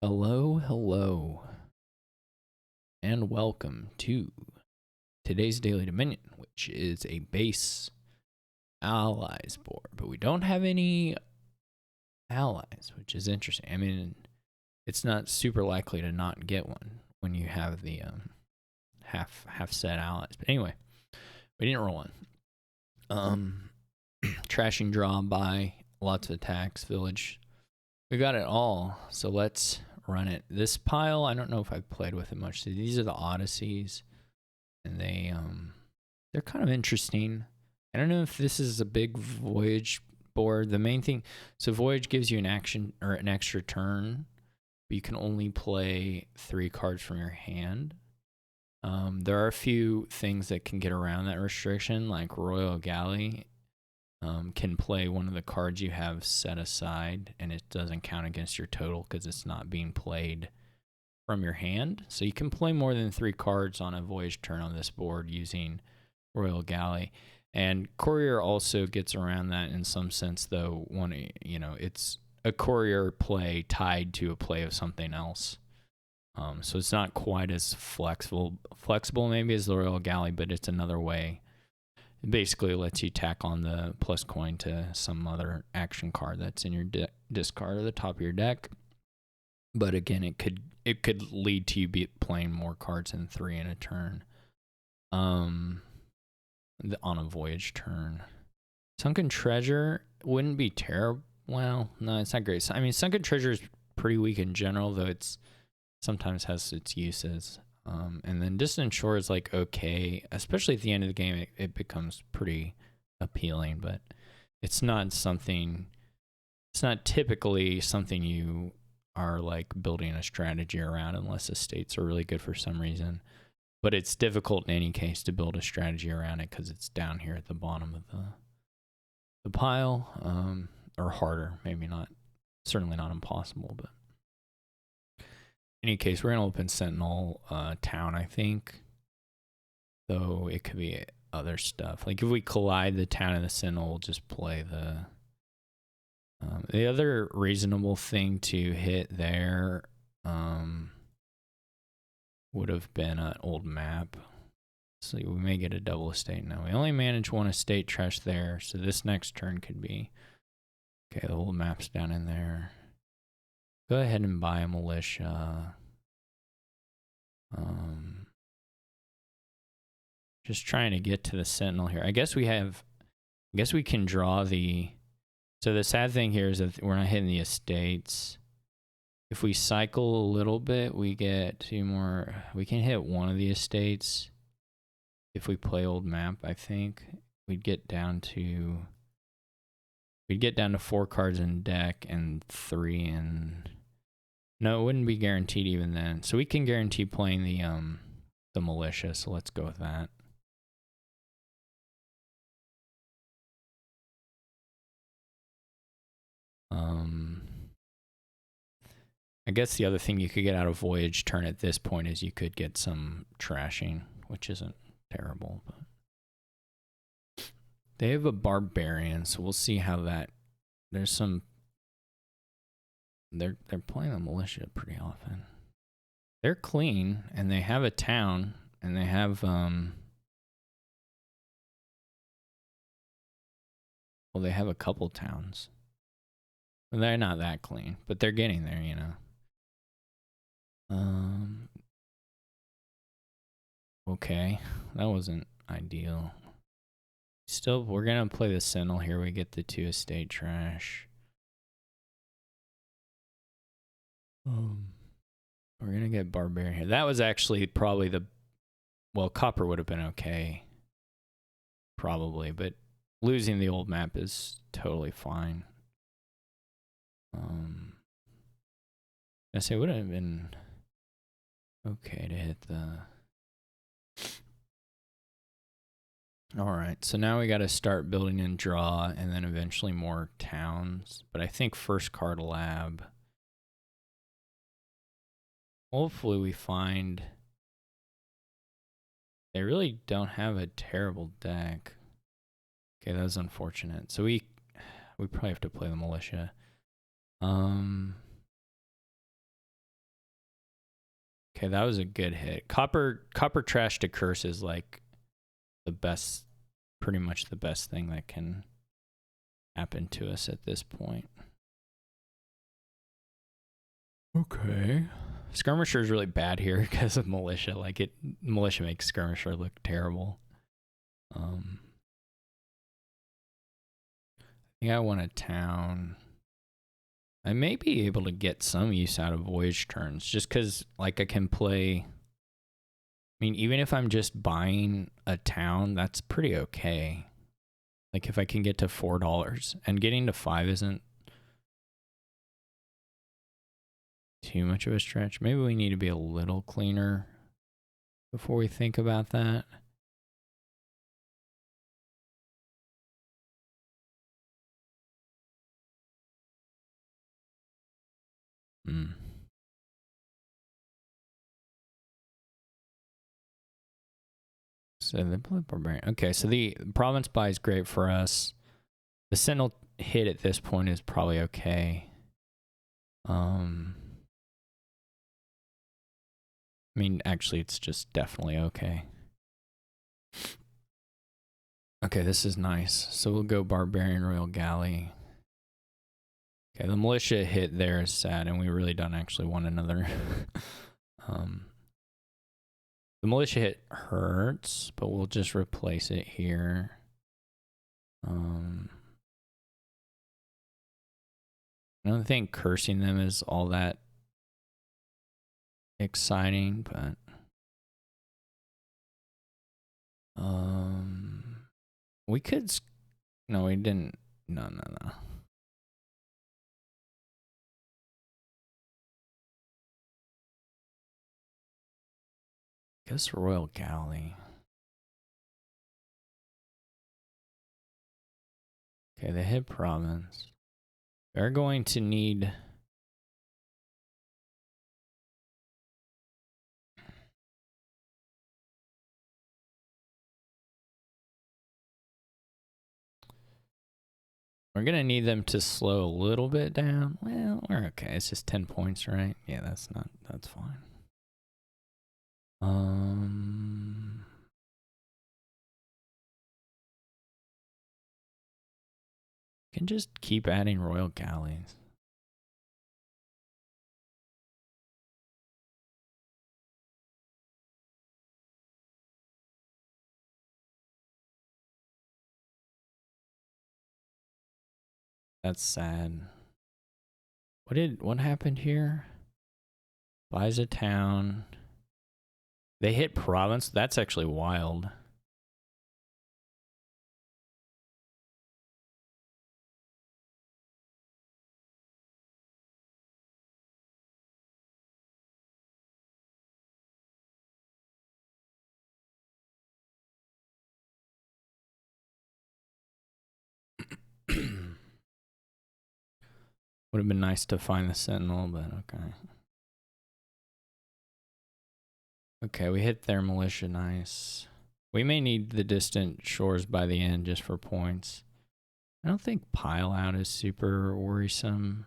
Hello, hello, and welcome to today's Daily Dominion, which is a base allies board, but we don't have any allies, which is interesting. I mean, it's not super likely to not get one when you have the half set allies. But anyway, we didn't roll one. Trashing draw by lots of attacks, village. We got it all, so let's run it. This pile, I don't know if I've played with it much. So these are the Odysseys, and they're kind of interesting. I don't know if this is a big voyage board. The main thing, so voyage gives you an action or an extra turn, but you can only play 3 cards from your hand. There are a few things that can get around that restriction, like Royal Galley can play one of the cards you have set aside, and it doesn't count against your total because it's not being played from your hand. So you can play more than 3 cards on a voyage turn on this board using Royal Galley. And Courier also gets around that in some sense, though. It's a Courier play tied to a play of something else. So it's not quite as flexible maybe as the Royal Galley, but it's another way. It basically lets you tack on the plus coin to some other action card that's in your discard or the top of your deck. But again, it could lead to you playing more cards than 3 in a turn. On a voyage turn. Sunken Treasure wouldn't be terrible. Well, no, it's not great. I mean, Sunken Treasure is pretty weak in general, though it's sometimes has its uses. And then Distant Shore is like okay, especially at the end of the game, it becomes pretty appealing, but it's not typically something you are like building a strategy around unless estates are really good for some reason. But it's difficult in any case to build a strategy around it because it's down here at the bottom of the pile, or harder, maybe not, certainly not impossible, but in any case, we're going to open Sentinel Town, I think. Though it could be other stuff. Like if we collide the town and the Sentinel, we'll just play the other reasonable thing to hit there would have been an old map. So we may get a double estate now. We only managed 1 estate trash there, so this next turn could be... Okay, the old map's down in there. Go ahead and buy a militia. Just trying to get to the Sentinel here. I guess we can draw the... So the sad thing here is that we're not hitting the estates. If we cycle a little bit, we get 2 more. We can hit 1 of the estates. If we play old map, I think we'd get down to 4 cards in deck and 3 in... No, it wouldn't be guaranteed even then. So we can guarantee playing the militia, so let's go with that. I guess the other thing you could get out of Voyage turn at this point is you could get some trashing, which isn't terrible, but they have a Barbarian, so we'll see how that... There's some... They're playing the militia pretty often. They're clean, and they have a town, and they have... Well, they have a couple towns. They're not that clean, but they're getting there, you know. Okay, that wasn't ideal. Still, we're gonna play the Sentinel here. We get the 2 estate trash. We're gonna get Barbarian here. That was actually probably the... Well, Copper would have been okay. Probably, but losing the old map is totally fine. I say it would have been okay to hit the... Alright, so now we gotta start building in draw and then eventually more towns. But I think first card lab. Hopefully we find... They really don't have a terrible deck. Okay, that was unfortunate. So we probably have to play the militia. Okay, that was a good hit. Copper trash to curse is like the best, pretty much the best thing that can happen to us at this point. Okay. Skirmisher is really bad here because of Militia. Like Militia makes Skirmisher look terrible. I think I want a town. I may be able to get some use out of voyage turns just because, like, I can play. I mean, even if I'm just buying a town, that's pretty okay. Like, if I can get to $4 and getting to 5 isn't too much of a stretch. Maybe we need to be a little cleaner before we think about that. So they play Barbarian. Okay, so the province buy is great for us. The Sentinel hit at this point is probably okay. I mean, actually, it's just definitely okay. Okay, this is nice. So we'll go Barbarian Royal Galley. Okay, the Militia hit there is sad, and we really don't actually want another. The Militia hit hurts, but we'll just replace it here. I don't think cursing them is all that exciting, but we could. No, we didn't. No. Guess Royal Galley. Okay, the hit province. They're going to need. We're gonna need them to slow a little bit down. Well, we're okay. It's just 10 points, right? Yeah, that's fine. Can just keep adding Royal Galleys. That's sad. What happened here? Buys a town. They hit province. That's actually wild. Would have been nice to find the Sentinel, but okay. Okay, we hit their Militia, nice. We may need the distant shores by the end just for points. I don't think pile out is super worrisome.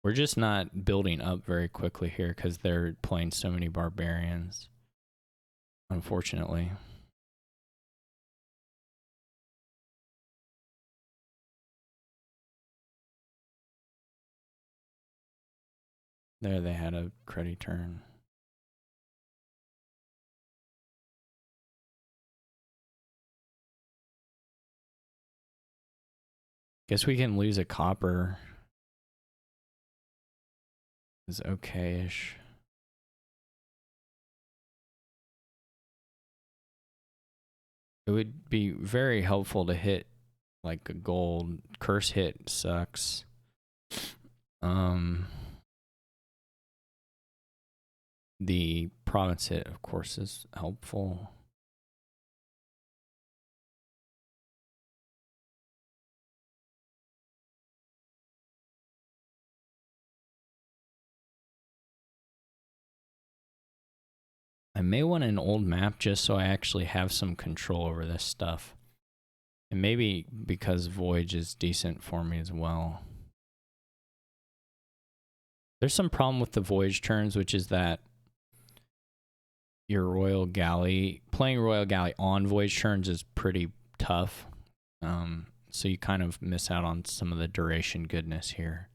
We're just not building up very quickly here because they're playing so many barbarians, unfortunately. There they had a cruddy turn. Guess we can lose a copper. Is okay-ish. It would be very helpful to hit like a gold. Curse hit sucks. The province hit, of course, is helpful. I may want an old map just so I actually have some control over this stuff. And maybe because Voyage is decent for me as well. There's some problem with the voyage turns, which is that your Royal Galley, playing Royal Galley on voyage turns is pretty tough. So you kind of miss out on some of the duration goodness here.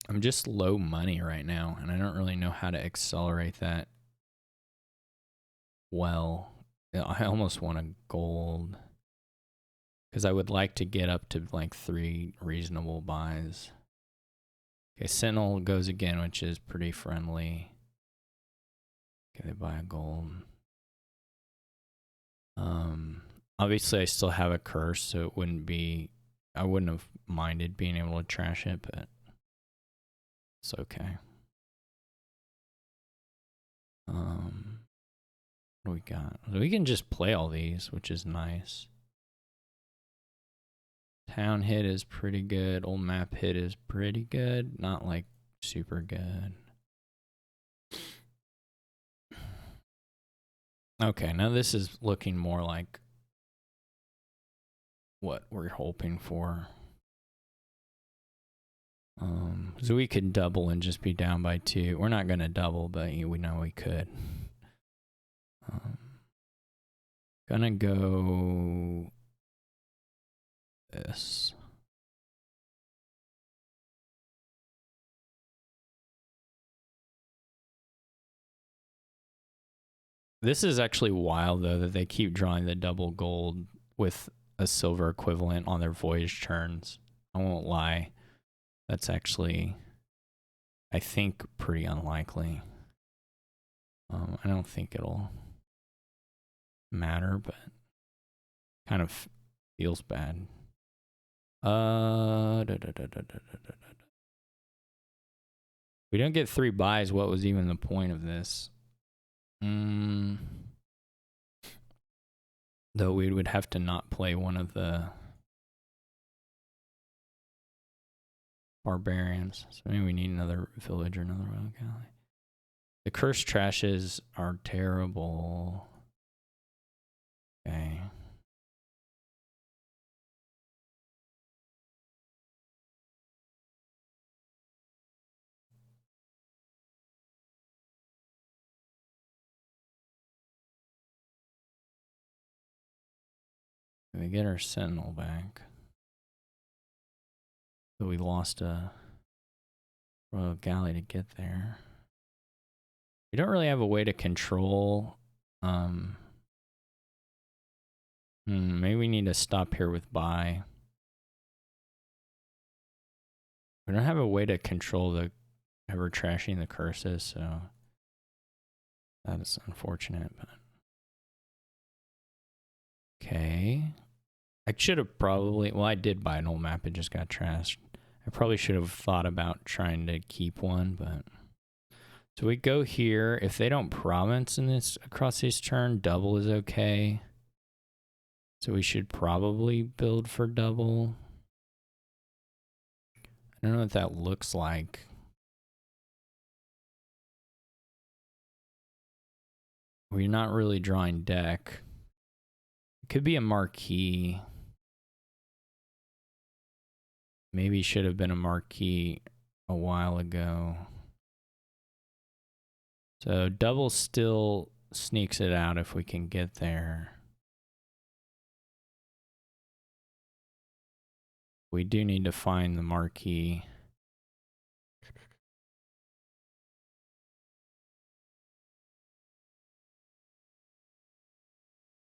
I'm just low money right now, and I don't really know how to accelerate that well. I almost want a gold, because I would like to get up to like 3 reasonable buys. Okay, Sentinel goes again, which is pretty friendly. Okay, they buy a gold. Obviously I still have a curse, so it wouldn't be, I wouldn't have minded being able to trash it, but it's okay. What do we got? We can just play all these, which is nice. Town hit is pretty good. Old map hit is pretty good. Not like super good. Okay, now this is looking more like what we're hoping for. So we could double and just be down by 2. We're not going to double, but we know we could. Gonna go this. This is actually wild, though, that they keep drawing the double gold with a silver equivalent on their voyage turns. I won't lie. That's actually, I think, pretty unlikely. I don't think it'll matter, but kind of feels bad. We don't get 3 buys. What was even the point of this? Though we would have to not play one of the Barbarians. So maybe we need another village or another Royal Galley. The cursed trashes are terrible. Okay. We get our Sentinel back. So we lost a Royal Galley to get there. We don't really have a way to control. Maybe we need to stop here with buy. We don't have a way to control the ever trashing the curses, so that is unfortunate. But okay, I should have probably. Well, I did buy an old map. It just got trashed. I probably should have thought about trying to keep one, but so we go here. If they don't province in this across this turn, double is okay. So we should probably build for double. I don't know what that looks like. We're not really drawing deck. It could be a marquee. Maybe should have been a marquee a while ago. So double still sneaks it out if we can get there. We do need to find the marquee.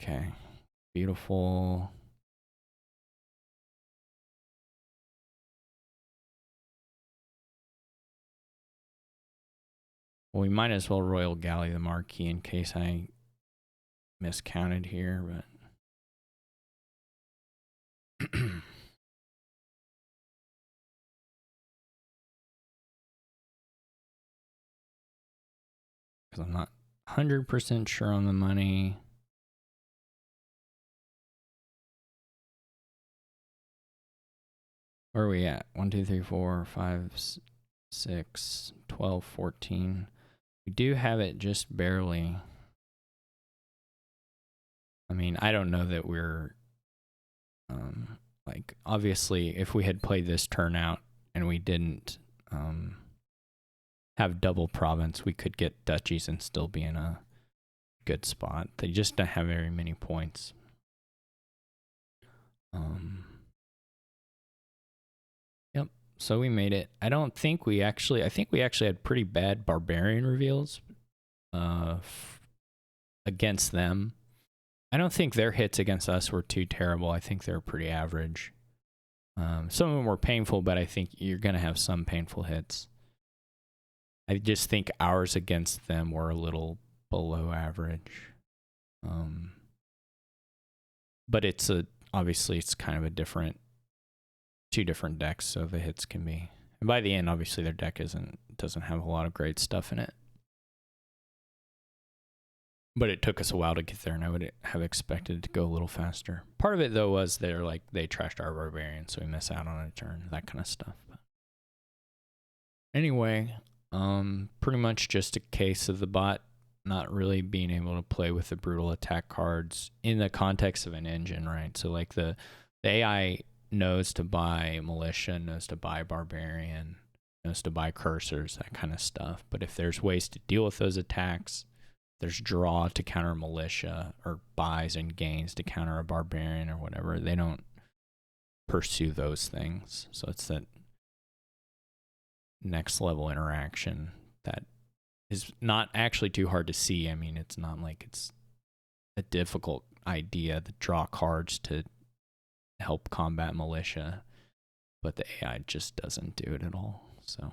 Okay, beautiful. Well, we might as well Royal Galley the marquee in case I miscounted here, but because I'm not 100% sure on the money. Where are we at? 1, 2, 3, 4, 5, 6, 12, 14. We do have it just barely. I mean, I don't know that we're like, obviously, if we had played this turnout and we didn't have double province, we could get duchies and still be in a good spot. They just don't have very many points. Yep. So we made it. I think we actually had pretty bad barbarian reveals against them. I don't think their hits against us were too terrible. I think they're pretty average. Some of them were painful, but I think you're going to have some painful hits. I just think ours against them were a little below average. But obviously it's kind of two different decks, so the hits can be. And by the end, obviously their deck doesn't have a lot of great stuff in it. But it took us a while to get there, and I would have expected it to go a little faster. Part of it, though, was they trashed our barbarians, so we miss out on a turn, that kind of stuff. But anyway, pretty much just a case of the bot not really being able to play with the brutal attack cards in the context of an engine, right? So like the AI knows to buy Militia, knows to buy Barbarian, knows to buy Cursors, that kind of stuff. But if there's ways to deal with those attacks, there's draw to counter Militia, or buys and gains to counter a Barbarian or whatever, they don't pursue those things. So it's that next level interaction that is not actually too hard to see. I mean, it's not like it's a difficult idea to draw cards to help combat Militia, but the AI just doesn't do it at all. So,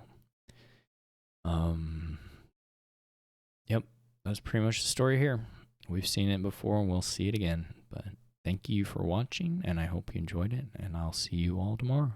yep. That's pretty much the story here. We've seen it before and we'll see it again. But thank you for watching, and I hope you enjoyed it, and I'll see you all tomorrow.